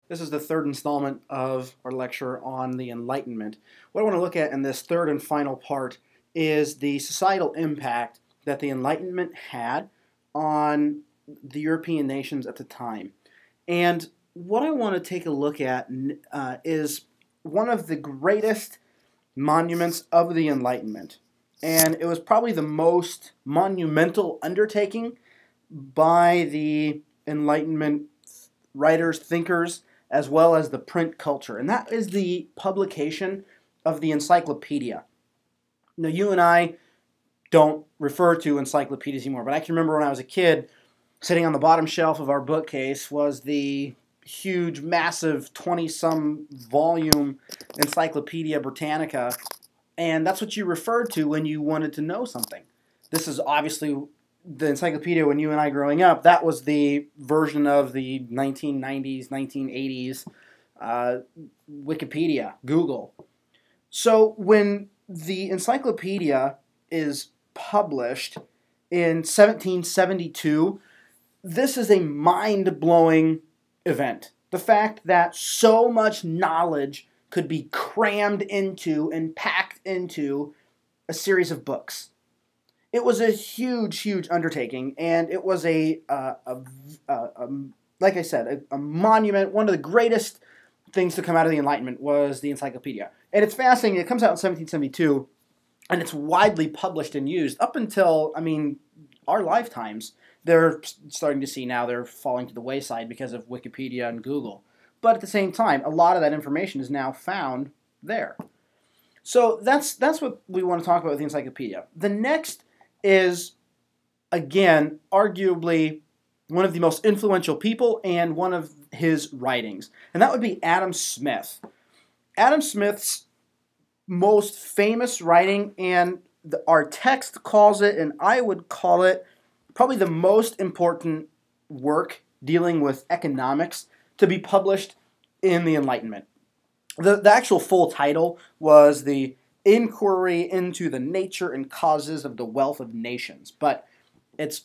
This is the third installment of our lecture on the Enlightenment. What I want to look at in this third and final part is the societal impact that the Enlightenment had on the European nations at the time. And what I want to take a look at is one of the greatest monuments of the Enlightenment. And it was probably the most monumental undertaking by the Enlightenment writers, thinkers, as well as the print culture. And that is the publication of the encyclopedia. Now, you and I don't refer to encyclopedias anymore, but I can remember when I was a kid, sitting on the bottom shelf of our bookcase was the huge, massive 20-some volume Encyclopedia Britannica, and that's what you referred to when you wanted to know something. This is obviously the encyclopedia when you and I growing up. That was the version of the 1990s, 1980s Wikipedia, Google. So when the encyclopedia is published in 1772, this is a mind-blowing event. The fact that so much knowledge could be crammed into and packed into a series of books. It was a huge, huge undertaking, and it was like I said, a monument. One of the greatest things to come out of the Enlightenment was the encyclopedia. And it's fascinating. It comes out in 1772, and it's widely published and used up until, our lifetimes. They're starting to see now they're falling to the wayside because of Wikipedia and Google. But at the same time, a lot of that information is now found there. So that's what we want to talk about with the encyclopedia. The next is, again, arguably one of the most influential people and one of his writings. And that would be Adam Smith. Adam Smith's most famous writing, and our text calls it, and I would call it, probably the most important work dealing with economics to be published in the Enlightenment. The actual full title was The Inquiry into the Nature and Causes of the Wealth of Nations, but it's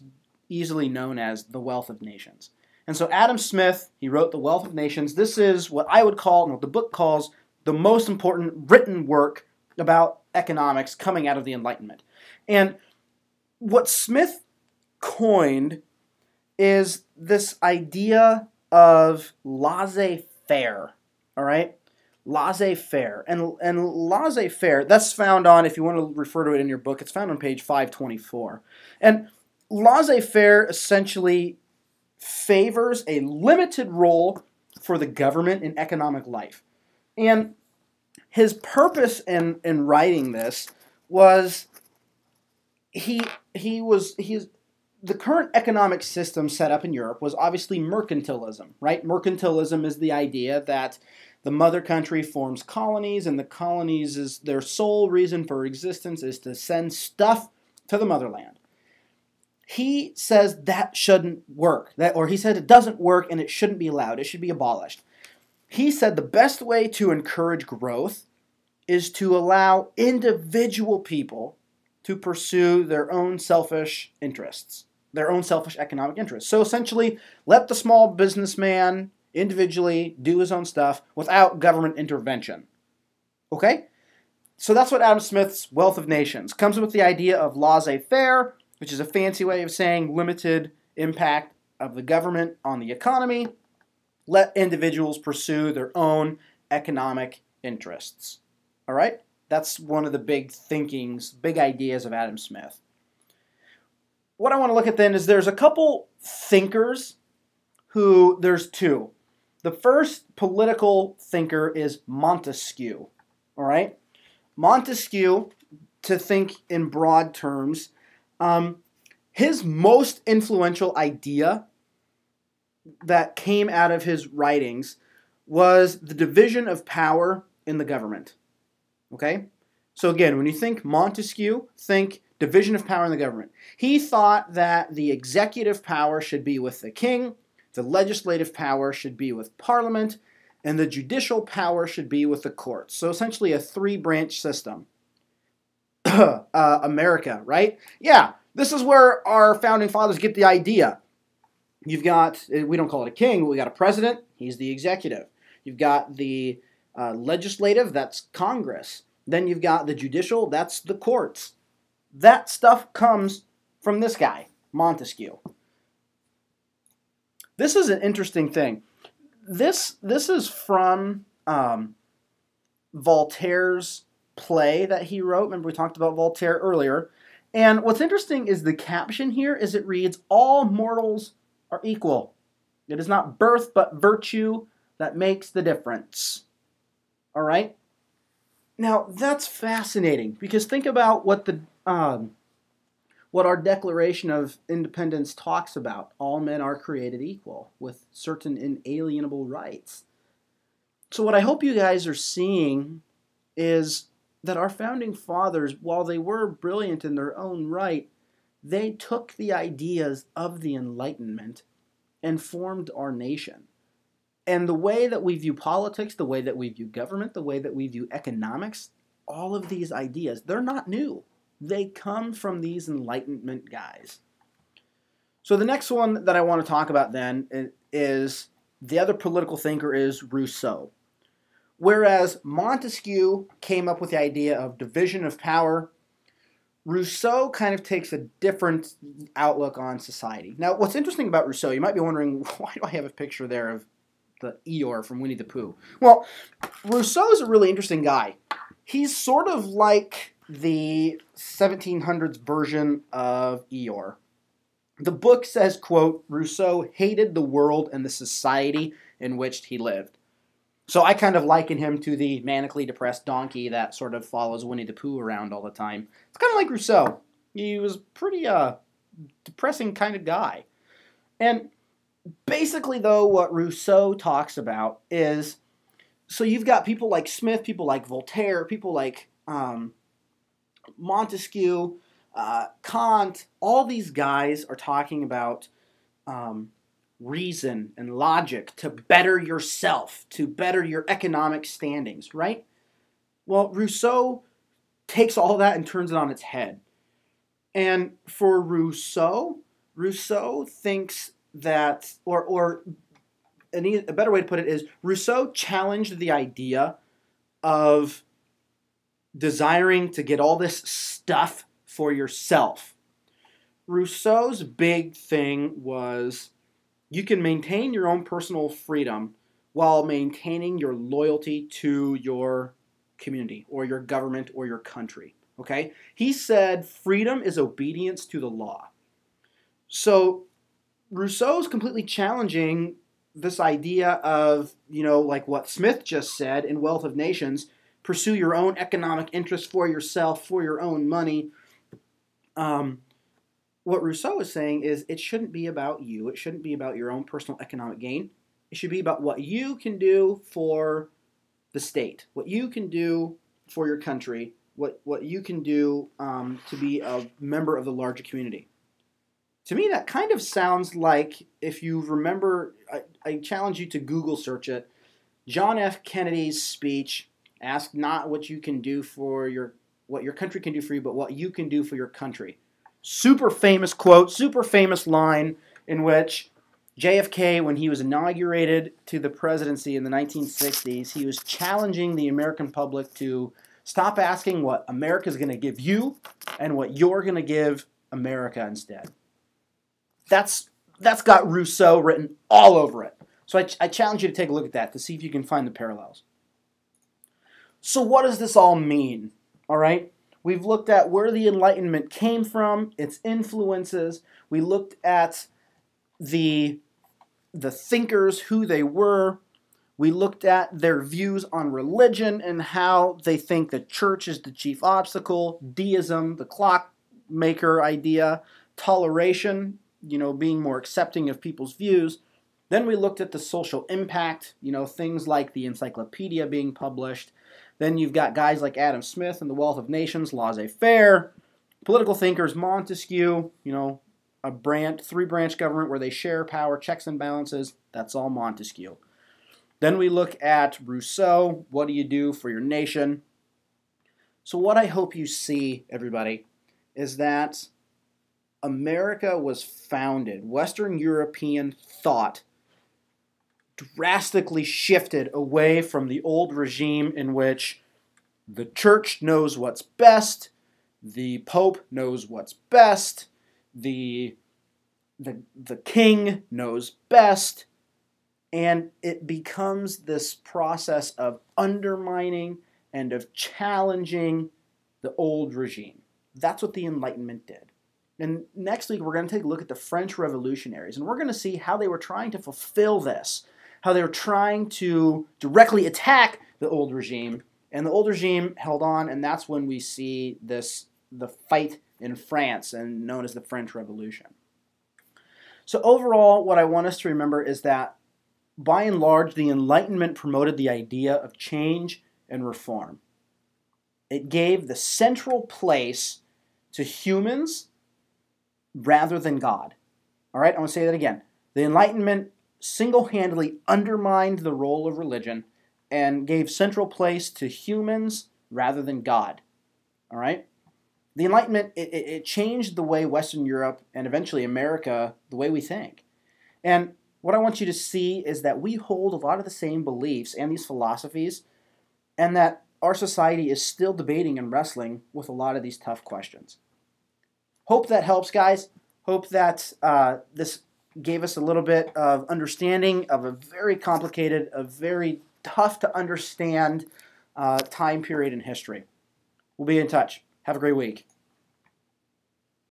easily known as The Wealth of Nations. And so Adam Smith, he wrote The Wealth of Nations. This is what I would call, and what the book calls, the most important written work about economics coming out of the Enlightenment. And what Smith coined is this idea of laissez-faire, all right? Laissez-faire. And laissez-faire, that's found on, if you want to refer to it in your book, it's found on page 524. And laissez-faire essentially favors a limited role for the government in economic life. And his purpose in writing this was the current economic system set up in Europe was obviously mercantilism, right? Mercantilism is the idea that the mother country forms colonies, and the colonies is their sole reason for existence is to send stuff to the motherland. He says that shouldn't work, or he said it doesn't work and it shouldn't be allowed. It should be abolished. He said the best way to encourage growth is to allow individual people to pursue their own selfish interests, their own selfish economic interests. So essentially, let the small businessman individually do his own stuff without government intervention. Okay? So that's what Adam Smith's Wealth of Nations comes with, the idea of laissez-faire, which is a fancy way of saying limited impact of the government on the economy. Let individuals pursue their own economic interests. All right? That's one of the big ideas of Adam Smith. What I want to look at then is there's a couple thinkers there's two. The first political thinker is Montesquieu. All right? Montesquieu, to think in broad terms, his most influential idea that came out of his writings was the division of power in the government. Okay? So again, when you think Montesquieu, think division of power in the government. He thought that the executive power should be with the king, the legislative power should be with Parliament, and the judicial power should be with the courts. So essentially a three-branch system. America, right? Yeah, this is where our founding fathers get the idea. You've got, we don't call it a king, but we got a president. He's the executive. You've got the legislative, that's Congress. Then you've got the judicial, that's the courts. That stuff comes from this guy, Montesquieu. This is an interesting thing. This is from Voltaire's play that he wrote. Remember we talked about Voltaire earlier. And what's interesting is the caption here is it reads, "All mortals are equal. It is not birth but virtue that makes the difference." All right? Now, that's fascinating because think about what our Declaration of Independence talks about. All men are created equal with certain inalienable rights. So what I hope you guys are seeing is that our founding fathers, while they were brilliant in their own right, they took the ideas of the Enlightenment and formed our nation. And the way that we view politics, the way that we view government, the way that we view economics, all of these ideas, they're not new. They come from these Enlightenment guys. So the next one that I want to talk about then is the other political thinker is Rousseau. Whereas Montesquieu came up with the idea of division of power, Rousseau kind of takes a different outlook on society. Now, what's interesting about Rousseau, you might be wondering, why do I have a picture there of the Eeyore from Winnie the Pooh? Well, Rousseau is a really interesting guy. He's sort of like the 1700s version of Eeyore. The book says, quote, Rousseau hated the world and the society in which he lived. So I kind of liken him to the manically depressed donkey that sort of follows Winnie the Pooh around all the time. It's kind of like Rousseau. He was a pretty depressing kind of guy. And basically, though, what Rousseau talks about is, so you've got people like Smith, people like Voltaire, people like Montesquieu, Kant, all these guys are talking about reason and logic to better yourself, to better your economic standings, right? Well, Rousseau takes all that and turns it on its head. And for Rousseau thinks that, a better way to put it is, Rousseau challenged the idea of desiring to get all this stuff for yourself. Rousseau's big thing was you can maintain your own personal freedom while maintaining your loyalty to your community or your government or your country. Okay? He said freedom is obedience to the law. So Rousseau's completely challenging this idea of, like what Smith just said in Wealth of Nations, pursue your own economic interests for yourself, for your own money. What Rousseau is saying is it shouldn't be about you. It shouldn't be about your own personal economic gain. It should be about what you can do for the state, what you can do for your country, what you can do to be a member of the larger community. To me, that kind of sounds like, if you remember, I challenge you to Google search it, John F. Kennedy's speech, ask not what you can do for what your country can do for you, but what you can do for your country. Super famous quote, super famous line in which JFK, when he was inaugurated to the presidency in the 1960s, he was challenging the American public to stop asking what America's going to give you and what you're going to give America instead. That's got Rousseau written all over it. So I challenge you to take a look at that to see if you can find the parallels. So what does this all mean? All right? We've looked at where the Enlightenment came from, its influences. We looked at the thinkers, who they were. We looked at their views on religion and how they think the church is the chief obstacle, deism, the clockmaker idea, toleration, being more accepting of people's views. Then we looked at the social impact, things like the encyclopedia being published. Then you've got guys like Adam Smith and the Wealth of Nations, laissez-faire. Political thinkers, Montesquieu, a three-branch government where they share power, checks and balances. That's all Montesquieu. Then we look at Rousseau. What do you do for your nation? So what I hope you see, everybody, is that America was founded, Western European thought drastically shifted away from the old regime in which the church knows what's best, the Pope knows what's best, the king knows best, and it becomes this process of undermining and of challenging the old regime. That's what the Enlightenment did. And next week, we're going to take a look at the French revolutionaries, and we're going to see how they were trying to fulfill this, how they were trying to directly attack the old regime, and the old regime held on, and that's when we see the fight in France, and known as the French Revolution. So overall, what I want us to remember is that, by and large, the Enlightenment promoted the idea of change and reform. It gave the central place to humans rather than God. All right, I want to say that again. The Enlightenment single-handedly undermined the role of religion and gave central place to humans rather than God. All right? The Enlightenment, it changed the way Western Europe and eventually America, the way we think. And what I want you to see is that we hold a lot of the same beliefs and these philosophies, and that our society is still debating and wrestling with a lot of these tough questions. Hope that helps, guys. Hope that this gave us a little bit of understanding of a very complicated, a very tough to understand time period in history. We'll be in touch. Have a great week.